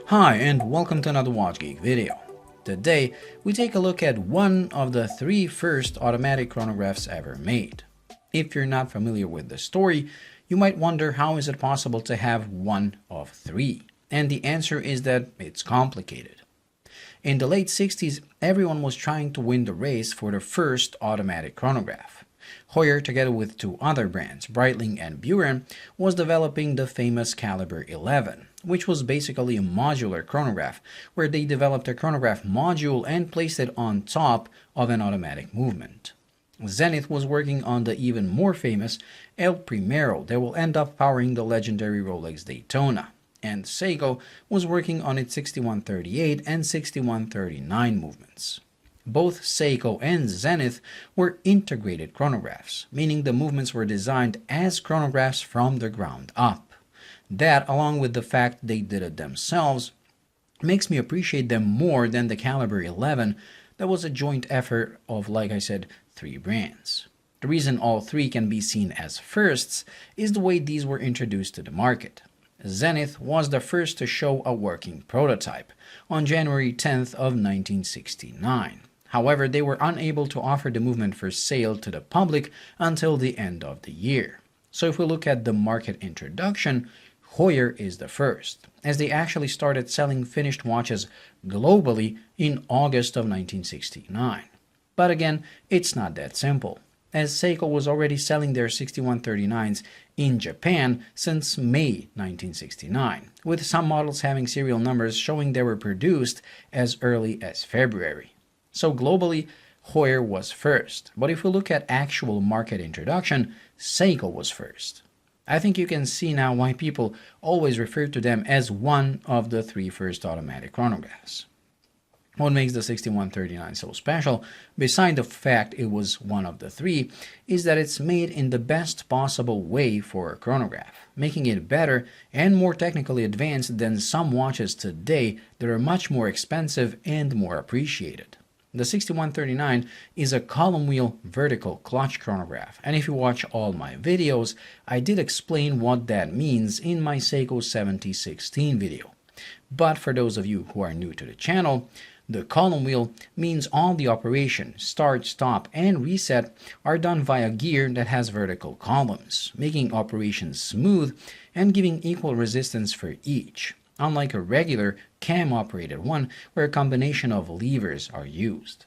Hi and welcome to another Watch Geek video. Today we take a look at one of the three first automatic chronographs ever made. If you're not familiar with the story, you might wonder how is it possible to have one of three? And the answer is that it's complicated. In the late 60s, everyone was trying to win the race for the first automatic chronograph. Heuer, together with two other brands, Breitling and Heuer, was developing the famous Caliber 11, which was basically a modular chronograph, where they developed a chronograph module and placed it on top of an automatic movement. Zenith was working on the even more famous El Primero that will end up powering the legendary Rolex Daytona, and Seiko was working on its 6138 and 6139 movements. Both Seiko and Zenith were integrated chronographs, meaning the movements were designed as chronographs from the ground up. That, along with the fact they did it themselves, makes me appreciate them more than the Caliber 11 that was a joint effort of, like I said, three brands. The reason all three can be seen as firsts is the way these were introduced to the market. Zenith was the first to show a working prototype on January 10th of 1969. However, they were unable to offer the movement for sale to the public until the end of the year. So if we look at the market introduction, Heuer is the first, as they actually started selling finished watches globally in August of 1969. But again, it's not that simple, as Seiko was already selling their 6139s in Japan since May 1969, with some models having serial numbers showing they were produced as early as February. So globally, Heuer was first, but if we look at actual market introduction, Seiko was first. I think you can see now why people always refer to them as one of the three first automatic chronographs. What makes the 6139 so special, beside the fact it was one of the three, is that it's made in the best possible way for a chronograph, making it better and more technically advanced than some watches today that are much more expensive and more appreciated. The 6139 is a column wheel vertical clutch chronograph, and if you watch all my videos, I did explain what that means in my Seiko 7016 video. But for those of you who are new to the channel, the column wheel means all the operation, start, stop, and reset are done via gear that has vertical columns, making operations smooth and giving equal resistance for each, unlike a regular cam-operated one where a combination of levers are used.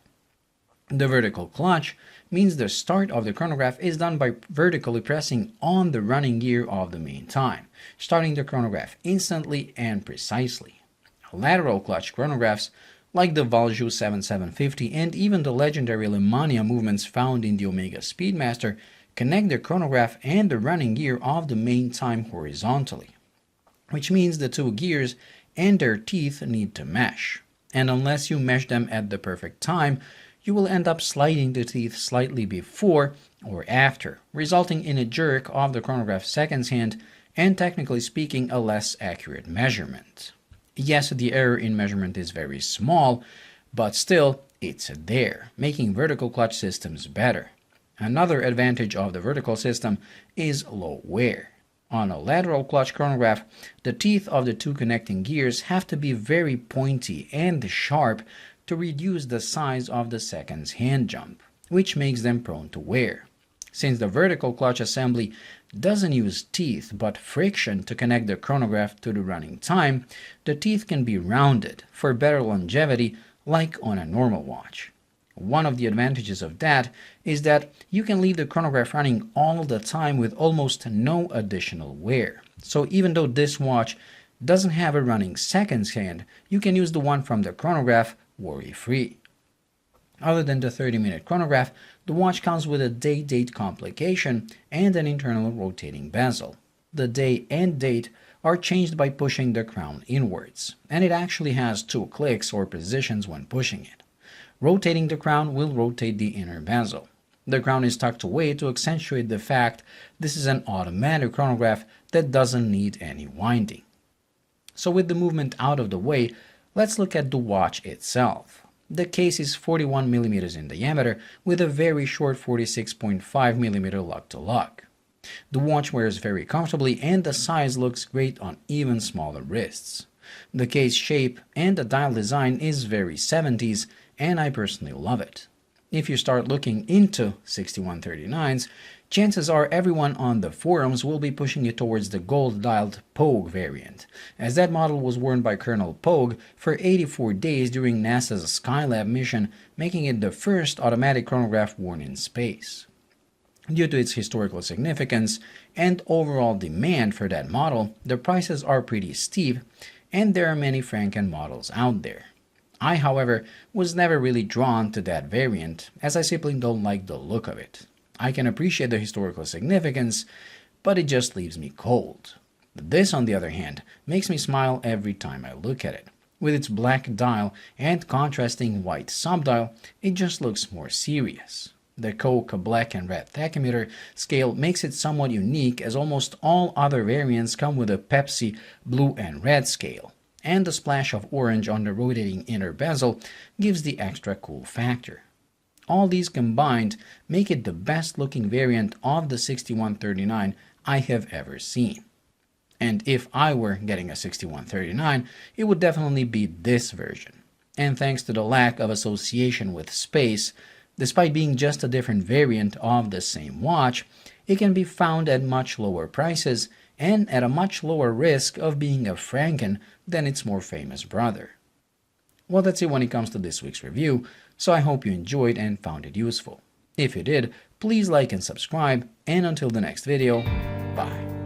The vertical clutch means the start of the chronograph is done by vertically pressing on the running gear of the main time, starting the chronograph instantly and precisely. Lateral clutch chronographs, like the Valjoux 7750 and even the legendary Lemania movements found in the Omega Speedmaster, connect the chronograph and the running gear of the main time horizontally, which means the two gears and their teeth need to mesh, and unless you mesh them at the perfect time, you will end up sliding the teeth slightly before or after, resulting in a jerk of the chronograph's seconds hand and, technically speaking, a less accurate measurement. Yes, the error in measurement is very small, but still, it's there, making vertical clutch systems better. Another advantage of the vertical system is low wear. On a lateral clutch chronograph, the teeth of the two connecting gears have to be very pointy and sharp to reduce the size of the seconds hand jump, which makes them prone to wear. Since the vertical clutch assembly doesn't use teeth but friction to connect the chronograph to the running time, the teeth can be rounded for better longevity like on a normal watch. One of the advantages of that is that you can leave the chronograph running all the time with almost no additional wear. So even though this watch doesn't have a running seconds hand, you can use the one from the chronograph worry-free. Other than the 30-minute chronograph, the watch comes with a day-date complication and an internal rotating bezel. The day and date are changed by pushing the crown inwards, and it actually has two clicks or positions when pushing it. Rotating the crown will rotate the inner bezel. The crown is tucked away to accentuate the fact this is an automatic chronograph that doesn't need any winding. So with the movement out of the way, let's look at the watch itself. The case is 41 mm in diameter with a very short 46.5 mm lug-to-lug. The watch wears very comfortably and the size looks great on even smaller wrists. The case shape and the dial design is very 70s, and I personally love it. If you start looking into 6139s, chances are everyone on the forums will be pushing you towards the gold-dialed Pogue variant, as that model was worn by Colonel Pogue for 84 days during NASA's Skylab mission, making it the first automatic chronograph worn in space. Due to its historical significance and overall demand for that model, the prices are pretty steep, and there are many Franken models out there. I, however, was never really drawn to that variant, as I simply don't like the look of it. I can appreciate the historical significance, but it just leaves me cold. This, on the other hand, makes me smile every time I look at it. With its black dial and contrasting white subdial, it just looks more serious. The Coke black and red tachymeter scale makes it somewhat unique, as almost all other variants come with a Pepsi blue and red scale, and the splash of orange on the rotating inner bezel gives the extra cool factor. All these combined make it the best looking variant of the 6139 I have ever seen. And if I were getting a 6139, it would definitely be this version. And thanks to the lack of association with space, despite being just a different variant of the same watch, it can be found at much lower prices and at a much lower risk of being a Franken than its more famous brother. Well, that's it when it comes to this week's review, so I hope you enjoyed and found it useful. If you did, please like and subscribe, and until the next video, bye.